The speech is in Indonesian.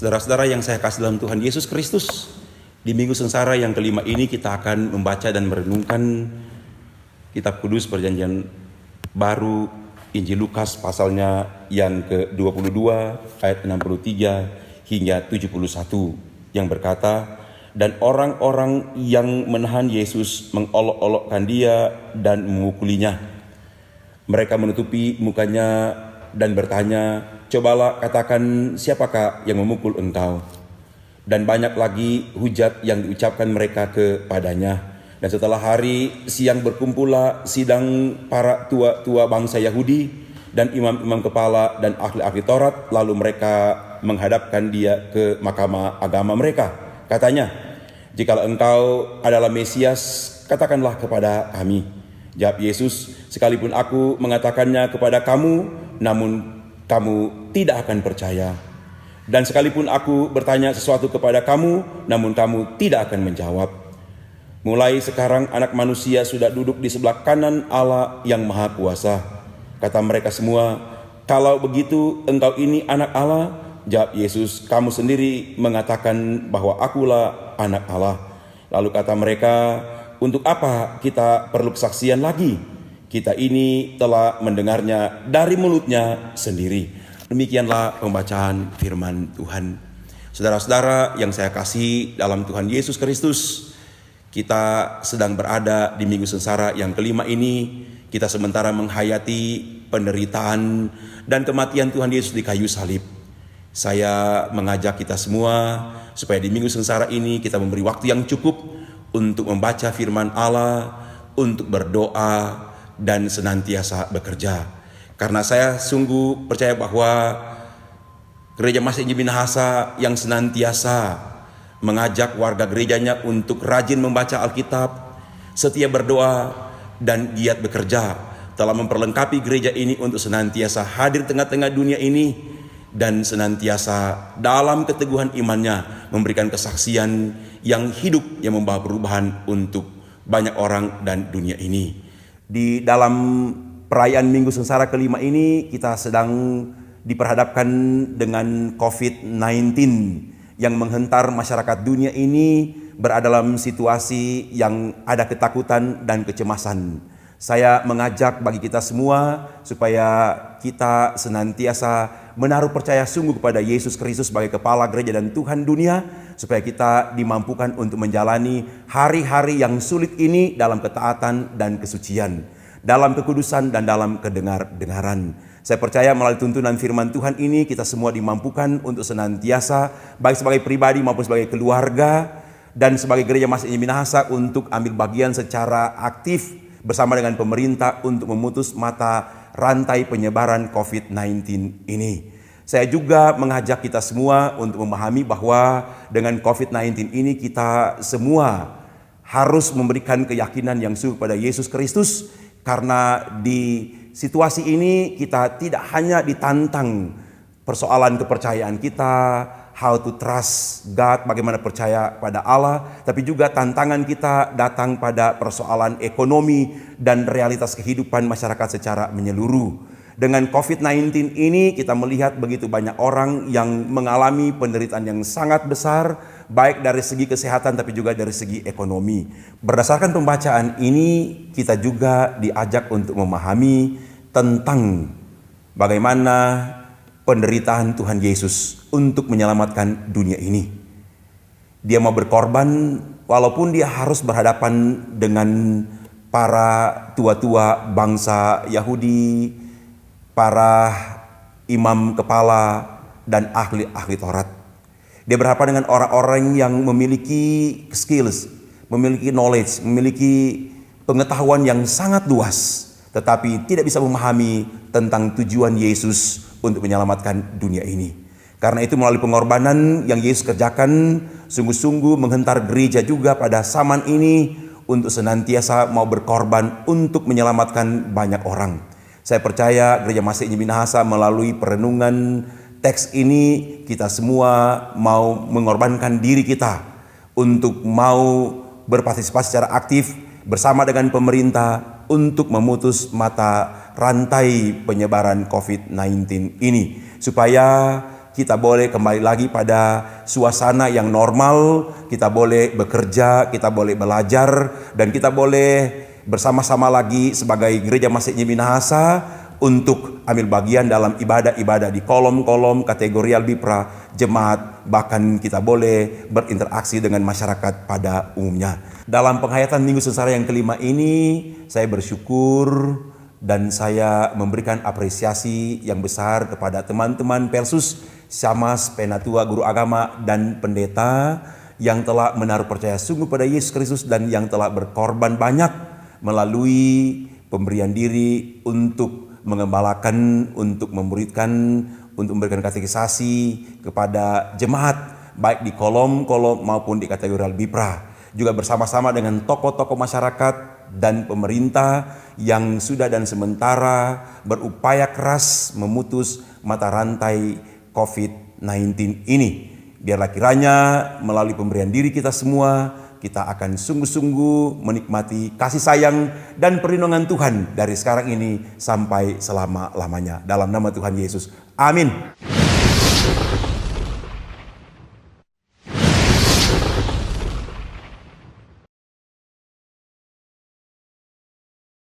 Saudara-saudara yang saya kasih dalam Tuhan Yesus Kristus, di minggu sengsara yang kelima ini kita akan membaca dan merenungkan kitab kudus Perjanjian Baru, Injil Lukas pasalnya yang ke-22 ayat 63 hingga 71 yang berkata, dan orang-orang yang menahan Yesus mengolok-olokkan dia dan memukulinya. Mereka menutupi mukanya dan bertanya, cobalah katakan siapakah yang memukul engkau? Dan banyak lagi hujat yang diucapkan mereka kepadanya. Dan setelah hari siang berkumpullah sidang para tua-tua bangsa Yahudi dan imam-imam kepala dan ahli-ahli Taurat. Lalu mereka menghadapkan dia ke mahkamah agama mereka. Katanya, jikalau engkau adalah Mesias, katakanlah kepada kami. Jawab Yesus, sekalipun aku mengatakannya kepada kamu, namun kamu tidak akan percaya. Dan sekalipun aku bertanya sesuatu kepada kamu, namun kamu tidak akan menjawab. Mulai sekarang anak manusia sudah duduk di sebelah kanan Allah yang Maha Kuasa. Kata mereka semua, kalau begitu engkau ini anak Allah? Jawab Yesus, kamu sendiri mengatakan bahwa akulah anak Allah. Lalu kata mereka, untuk apa kita perlu kesaksian lagi? Kita ini telah mendengarnya dari mulutnya sendiri. Demikianlah pembacaan firman Tuhan. Saudara-saudara yang saya kasih dalam Tuhan Yesus Kristus, kita sedang berada di minggu sengsara yang kelima ini. Kita sementara menghayati penderitaan dan kematian Tuhan Yesus di kayu salib. Saya mengajak kita semua supaya di minggu sengsara ini kita memberi waktu yang cukup untuk membaca firman Allah, untuk berdoa, dan senantiasa bekerja. Karena saya sungguh percaya bahwa Gereja Masih Injil Minahasa yang senantiasa mengajak warga gerejanya untuk rajin membaca Alkitab, setia berdoa, dan giat bekerja, telah memperlengkapi gereja ini untuk senantiasa hadir tengah-tengah dunia ini dan senantiasa dalam keteguhan imannya memberikan kesaksian yang hidup yang membawa perubahan untuk banyak orang dan dunia ini. Di dalam perayaan Minggu Sengsara kelima ini kita sedang diperhadapkan dengan COVID-19 yang menghentar masyarakat dunia ini berada dalam situasi yang ada ketakutan dan kecemasan. Saya mengajak bagi kita semua supaya kita senantiasa menaruh percaya sungguh kepada Yesus Kristus sebagai kepala gereja dan Tuhan dunia, supaya kita dimampukan untuk menjalani hari-hari yang sulit ini dalam ketaatan dan kesucian, dalam kekudusan dan dalam kedengaran. Saya percaya melalui tuntunan firman Tuhan ini kita semua dimampukan untuk senantiasa baik sebagai pribadi maupun sebagai keluarga dan sebagai Gereja Masih Injil Minahasa untuk ambil bagian secara aktif bersama dengan pemerintah untuk memutus mata rantai penyebaran COVID-19 ini. Saya juga mengajak kita semua untuk memahami bahwa dengan COVID-19 ini kita semua harus memberikan keyakinan yang sungguh pada Yesus Kristus, karena di situasi ini kita tidak hanya ditantang persoalan kepercayaan kita, how to trust God, bagaimana percaya pada Allah, tapi juga tantangan kita datang pada persoalan ekonomi dan realitas kehidupan masyarakat secara menyeluruh. Dengan COVID-19 ini kita melihat begitu banyak orang yang mengalami penderitaan yang sangat besar, baik dari segi kesehatan tapi juga dari segi ekonomi. Berdasarkan pembacaan ini kita juga diajak untuk memahami tentang bagaimana penderitaan Tuhan Yesus untuk menyelamatkan dunia ini. Dia mau berkorban walaupun dia harus berhadapan dengan para tua-tua bangsa Yahudi, para imam kepala dan ahli-ahli Taurat. Dia berhadapan dengan orang-orang yang memiliki skills, memiliki knowledge, memiliki pengetahuan yang sangat luas, tetapi tidak bisa memahami tentang tujuan Yesus untuk menyelamatkan dunia ini. Karena itu melalui pengorbanan yang Yesus kerjakan, sungguh-sungguh menghentar gereja juga pada zaman ini untuk senantiasa mau berkorban untuk menyelamatkan banyak orang. Saya percaya Gereja Masih Injil Minahasa melalui perenungan teks ini kita semua mau mengorbankan diri kita untuk mau berpartisipasi secara aktif bersama dengan pemerintah untuk memutus mata rantai penyebaran COVID-19 ini, supaya kita boleh kembali lagi pada suasana yang normal, kita boleh bekerja, kita boleh belajar, dan kita boleh bersama-sama lagi sebagai Gereja Masjid Minahasa untuk ambil bagian dalam ibadah-ibadah di kolom-kolom kategorial Bipra, jemaat, bahkan kita boleh berinteraksi dengan masyarakat pada umumnya. Dalam penghayatan Minggu Sengsara yang kelima ini, saya bersyukur dan saya memberikan apresiasi yang besar kepada teman-teman Persus, Syamas, Penatua, Guru Agama, dan Pendeta yang telah menaruh percaya sungguh pada Yesus Kristus dan yang telah berkorban banyak melalui pemberian diri untuk mengembalakan, untuk memuridkan, untuk memberikan katekisasi kepada jemaat baik di kolom-kolom maupun di kategorial Bipra, juga bersama-sama dengan tokoh-tokoh masyarakat dan pemerintah yang sudah dan sementara berupaya keras memutus mata rantai COVID-19 ini. Biarlah kiranya melalui pemberian diri kita semua, kita akan sungguh-sungguh menikmati kasih sayang dan perlindungan Tuhan dari sekarang ini sampai selama-lamanya. Dalam nama Tuhan Yesus. Amin.